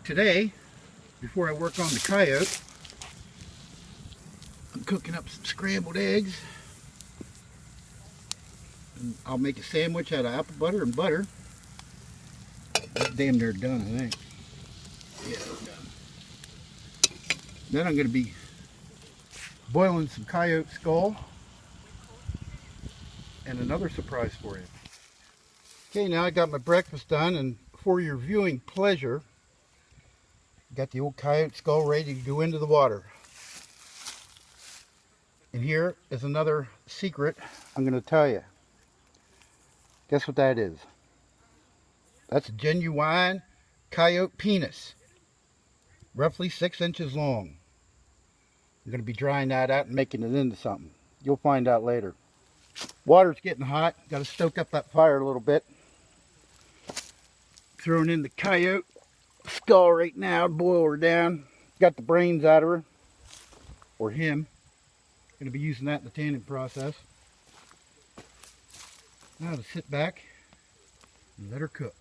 Today, before I work on the coyote, I'm cooking up some scrambled eggs. And I'll make a sandwich out of apple butter and butter. That's damn near done, I think. Yeah, it's done. Then I'm going to be boiling some coyote skull. And another surprise for you. Okay, now I got my breakfast done, and for your viewing pleasure, got the old coyote skull ready to go into the water. And here is another secret I'm going to tell you. Guess what that is? That's a genuine coyote penis, roughly 6 inches long. I'm going to be drying that out and making it into something. You'll find out later. Water's getting hot. Got to stoke up that fire a little bit. Throwing in the coyote skull right now, boil her down. Got the brains out of her, or him. Going to be using that in the tanning process. Now to sit back and let her cook.